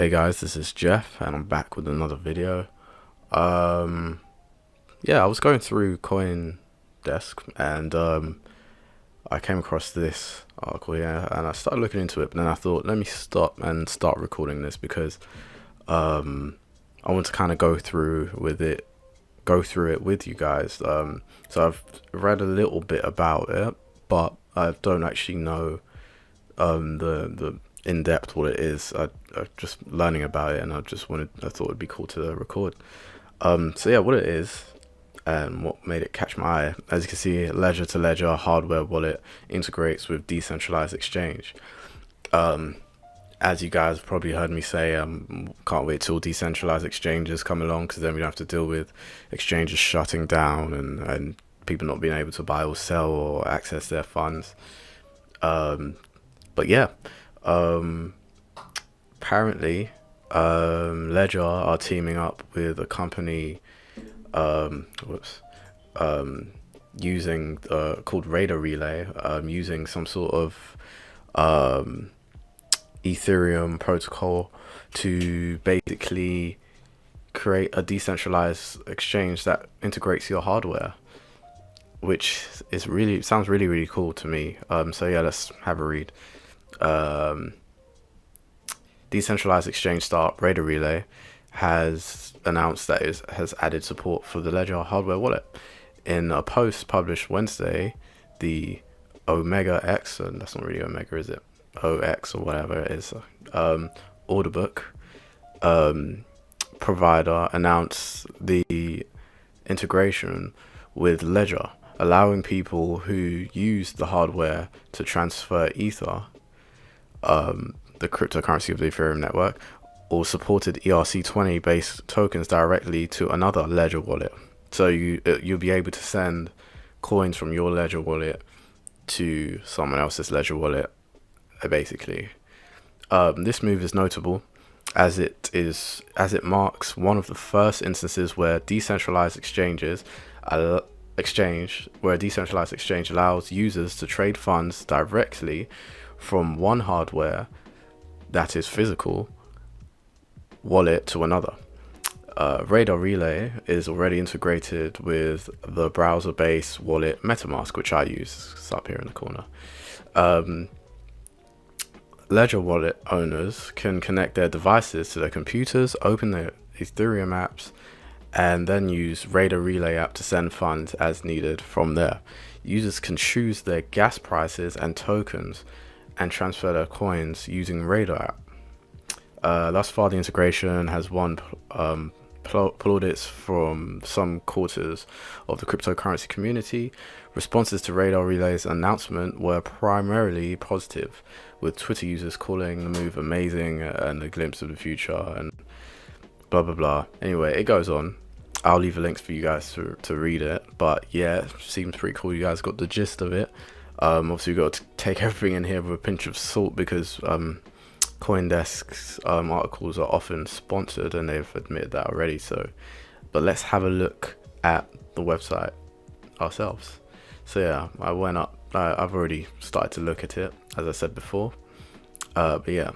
Hey guys, this is Jeff, and I'm back with another video. Yeah, I was going through CoinDesk, and I came across this article here, and I started looking into it. But then I thought, let me stop and start recording this because I want to kind of go through it with you guys. So I've read a little bit about it, but I don't actually know the in depth what it is. I'm just learning about it, and I thought it'd be cool to record. So yeah, what it is and what made it catch my eye. As you can see, ledger to ledger hardware wallet integrates with decentralized exchange. As you guys probably heard me say, can't wait till decentralized exchanges come along, because then we don't have to deal with exchanges shutting down and people not being able to buy or sell or access their funds. But yeah, apparently, Ledger are teaming up with a company, whoops, using called Radar Relay, using some sort of Ethereum protocol to basically create a decentralized exchange that integrates your hardware, which sounds really cool to me. So yeah, let's have a read. Decentralized exchange startup Radar Relay has announced that it has added support for the Ledger hardware wallet. In a post published Wednesday, the Omega X, and that's not really Omega, is it? OX or whatever it is, order book provider announced the integration with Ledger, allowing people who use the hardware to transfer Ether, the cryptocurrency of the Ethereum network, or supported ERC20 based tokens directly to another Ledger wallet. So you'll be able to send coins from your Ledger wallet to someone else's Ledger wallet, basically. This move is notable as it marks one of the first instances where decentralized exchange allows users to trade funds directly from one hardware, that is physical, wallet to another. Radar Relay is already integrated with the browser-based wallet MetaMask, which I use. It's up here in the corner. Ledger wallet owners can connect their devices to their computers, open their Ethereum apps, and then use Radar Relay app to send funds as needed from there. Users can choose their gas prices and tokens and transfer their coins using Radar app. Thus far, the integration has won plaudits from some quarters of the cryptocurrency community. Responses to Radar Relay's announcement were primarily positive, with Twitter users calling the move amazing and a glimpse of the future and blah blah blah. Anyway, it goes on. I'll leave a link for you guys to read it, but yeah, it seems pretty cool. You guys got the gist of it. Obviously you've got to take everything in here with a pinch of salt, because CoinDesk's articles are often sponsored, and they've admitted that already. So, but let's have a look at the website ourselves. So yeah, I've already started to look at it, as I said before. But yeah,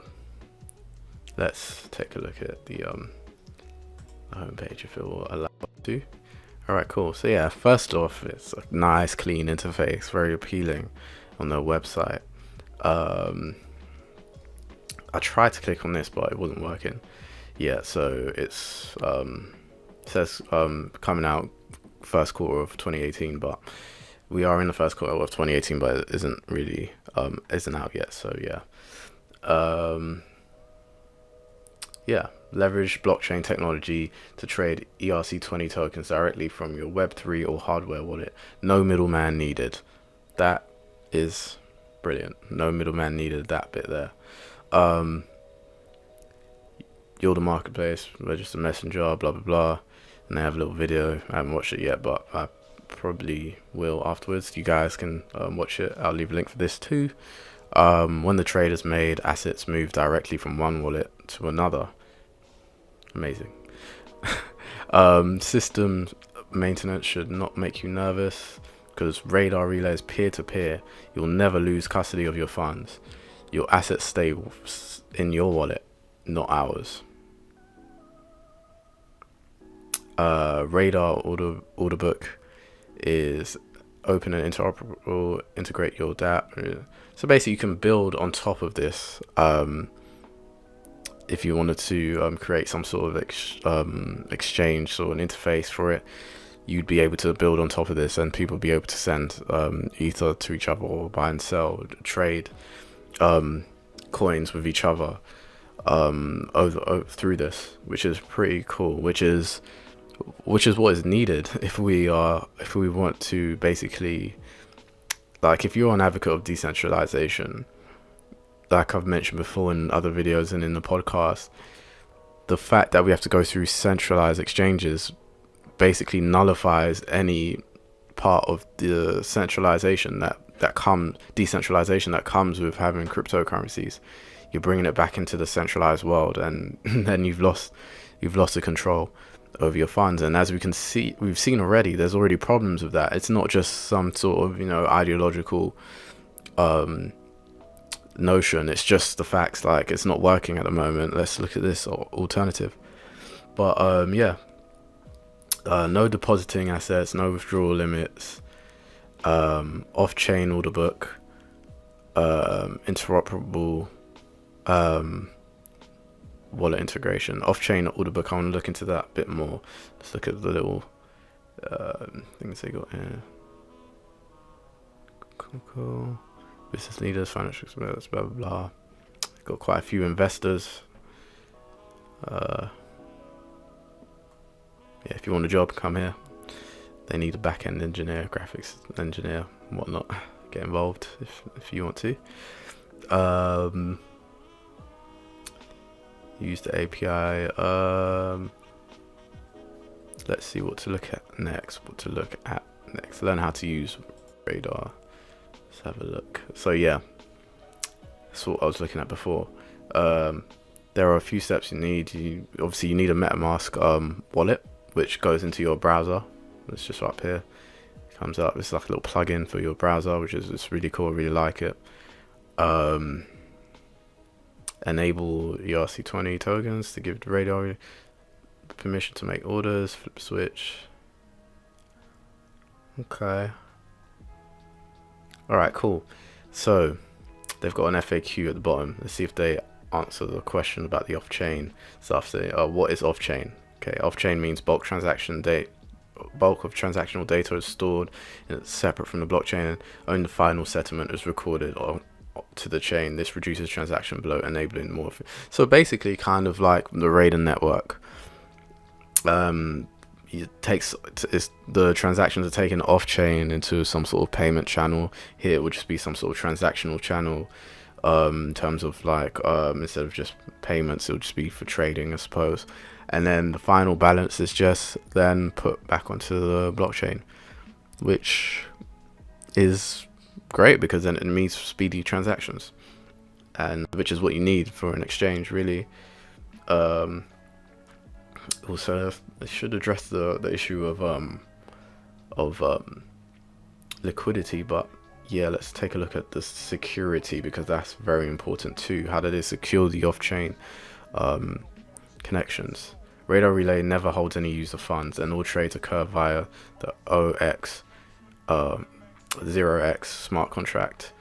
let's take a look at the homepage if it will allow us to. Alright, cool. So yeah, first off, it's a nice clean interface, very appealing on their website. I tried to click on this, but it wasn't working. Yeah, so it's says coming out first quarter of 2018, but we are in the first quarter of 2018, but it isn't really isn't out yet. So yeah, yeah, leverage blockchain technology to trade ERC20 tokens directly from your Web3 or hardware wallet. No middleman needed. That is brilliant. No middleman needed, that bit there. You're the marketplace, register messenger, blah blah blah, and they have a little video. I haven't watched it yet, but I probably will afterwards. You guys can watch it. I'll leave a link for this too. When the trade is made, assets move directly from one wallet to another. Amazing. System maintenance should not make you nervous, because Radar Relay is peer-to-peer. You'll never lose custody of your funds. Your assets stay in your wallet. not hours. Radar order book is open and interoperable, integrate your dApp. So basically you can build on top of this. If you wanted to create some sort of exchange or an interface for it, you'd be able to build on top of this, and people would be able to send ether to each other, or buy and sell, trade coins with each other over through this, which is pretty cool. Which is what is needed if we want to basically, like, if you're an advocate of decentralization, like I've mentioned before in other videos and in the podcast, the fact that we have to go through centralized exchanges basically nullifies any part of the decentralization that comes with having cryptocurrencies. You're bringing it back into the centralized world, and then you've lost the control over your funds. And as we've seen already, there's already problems with that. It's not just some sort of ideological notion. It's just the facts. Like, it's not working at the moment. Let's look at this alternative. But no depositing assets, no withdrawal limits, off-chain order book, interoperable wallet integration. Off-chain order book, I want to look into that a bit more. Let's look at the little things they got here. Cool. Business leaders, financial experts, blah blah blah. Got quite a few investors. If you want a job, come here. They need a back-end engineer, graphics engineer, and whatnot. Get involved if you want to. Use the API. Let's see what to look at next. Learn how to use Radar. Let's have a look. So yeah, that's what I was looking at before. There are a few steps you need. Obviously you need a MetaMask wallet, which goes into your browser. It's just up here. It comes up. It's like a little plugin for your browser, which is it's really cool. I really like it. Enable ERC20 tokens to give Radar permission to make orders. Flip switch. Okay. Alright, cool. So they've got an FAQ at the bottom. Let's see if they answer the question about the off-chain stuff. Say, what is off-chain? Okay, off-chain means bulk of transactional data is stored and it's separate from the blockchain, and only the final settlement is recorded to the chain. This reduces transaction bloat, enabling more. So basically, kind of like the Radar network. The transactions are taken off chain into some sort of payment channel. Here it would just be some sort of transactional channel, in terms of like instead of just payments, it would just be for trading, I suppose. And then the final balance is just then put back onto the blockchain, which is great because then it means speedy transactions, and which is what you need for an exchange, really. Also, they should address the issue of liquidity, but yeah, let's take a look at the security, because that's very important too. How do they secure the off-chain connections? Radar Relay never holds any user funds, and all trades occur via the 0x smart contract.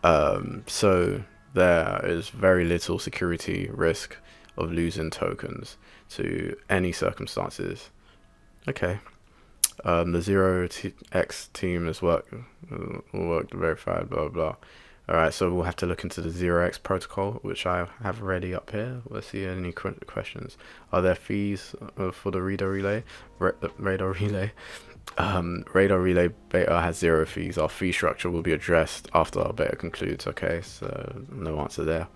So there is very little security risk of losing tokens to any circumstances. Okay. The 0x team has worked verified, blah blah. Alright, so we'll have to look into the 0x protocol, which I have already up here. Let's see any questions. Are there fees for the Radar Relay? Radar Relay beta has 0 fees. Our fee structure will be addressed after our beta concludes. Okay, so no answer there.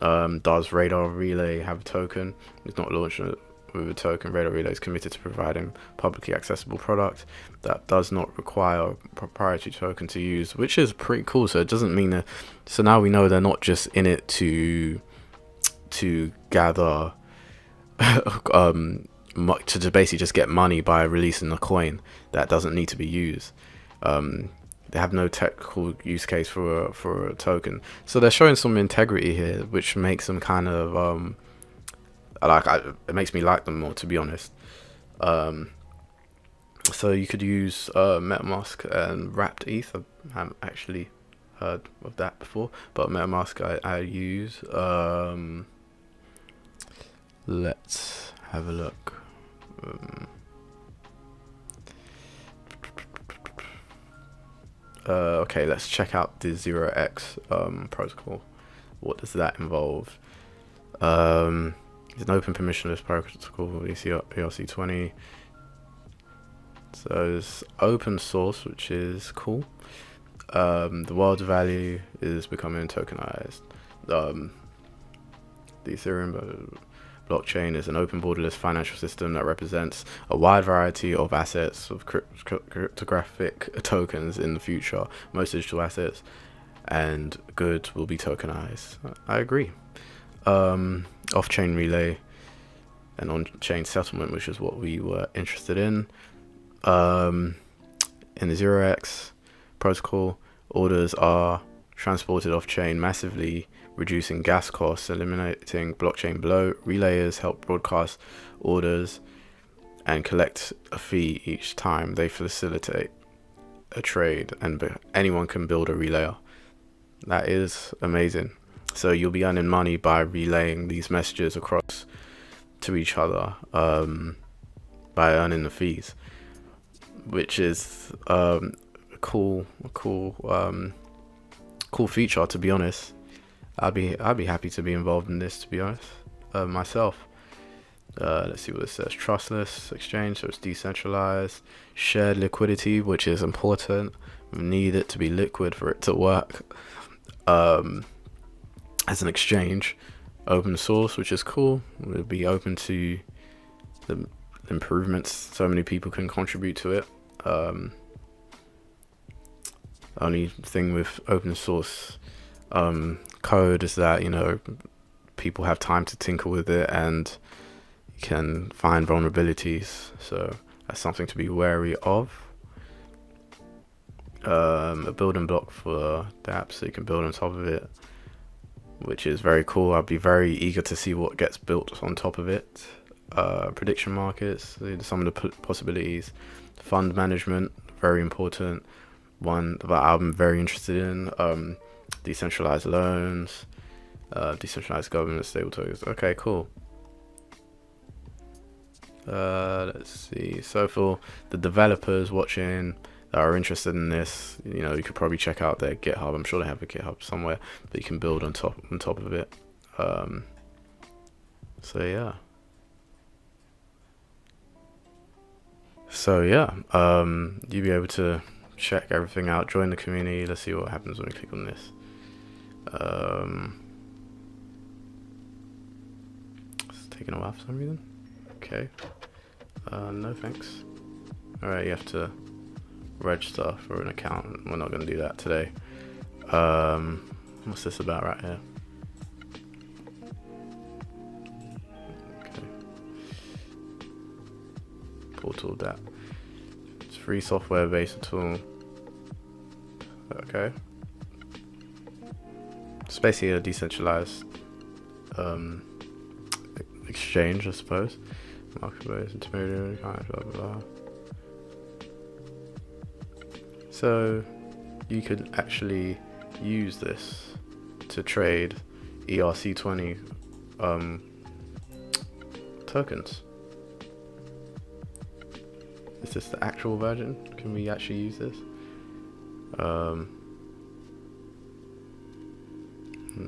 Does Radar Relay have a token? It's not launched with a token. Radar Relay is committed to providing publicly accessible product that does not require a proprietary token to use, which is pretty cool. So it doesn't mean that. So now we know they're not just in it to gather to basically just get money by releasing a coin that doesn't need to be used. They have no technical use case for a token, so they're showing some integrity here, which makes them kind of It makes me like them more, to be honest. So you could use MetaMask and wrapped ETH. I haven't actually heard of that before, but MetaMask I use. Let's have a look. Okay, let's check out the 0x protocol. What does that involve? It's an open permissionless protocol, ERC20. So it's open source, which is cool. The world's value is becoming tokenized. The Ethereum blockchain is an open borderless financial system that represents a wide variety of assets of cryptographic tokens in the future. Most digital assets and goods will be tokenized. I agree. Off-chain relay and on-chain settlement, which is what we were interested in. In the 0x protocol, orders are transported off-chain, massively reducing gas costs, eliminating blockchain bloat. Relayers help broadcast orders and collect a fee each time they facilitate a trade, and anyone can build a relayer. That is amazing. So you'll be earning money by relaying these messages across to each other, by earning the fees, which is a cool feature, to be honest. I'd be happy to be involved in this, to be honest, myself. Let's see what it says. Trustless exchange, so it's decentralized. Shared liquidity, which is important. We need it to be liquid for it to work. As an exchange. Open source, which is cool. We'll be open to the improvements. So many people can contribute to it. Only thing with open source code is that, you know, people have time to tinker with it and you can find vulnerabilities, so that's something to be wary of. A building block for the app, so you can build on top of it, which is very cool. I'd be very eager to see what gets built on top of it. Prediction markets, some of the possibilities. Fund management, very important. One that I'm very interested in. Decentralized loans, decentralized government, stable tokens. Okay, cool. Let's see. So for the developers watching that are interested in this, you know, you could probably check out their GitHub. I'm sure they have a GitHub somewhere that you can build on top of it. So yeah. You'll be able to check everything out, join the community. Let's see what happens when we click on this. It's taking a while for some reason. Okay. No thanks. Alright, you have to register for an account. We're not going to do that today. What's this about right here? Okay. Portal that. It's free software based tool. Okay. It's basically a decentralized exchange, I suppose. Marketplace, intermediary, blah blah blah. So you could actually use this to trade ERC20 tokens. Is this the actual version? Can we actually use this? And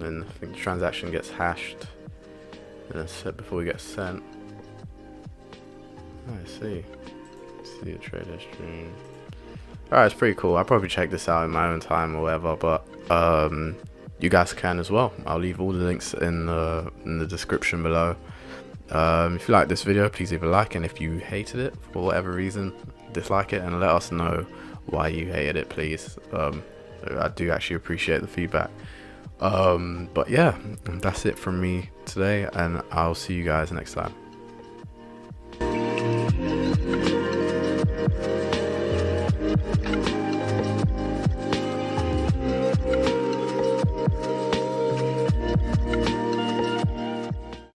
then I think the transaction gets hashed and then set before it gets sent. I see a trade history. Alright, it's pretty cool. I'll probably check this out in my own time or whatever, but you guys can as well. I'll leave all the links in the description below. If you like this video, please leave a like, and if you hated it for whatever reason, dislike it and let us know why you hated it, please. I do actually appreciate the feedback. But yeah, that's it from me today, and I'll see you guys next time.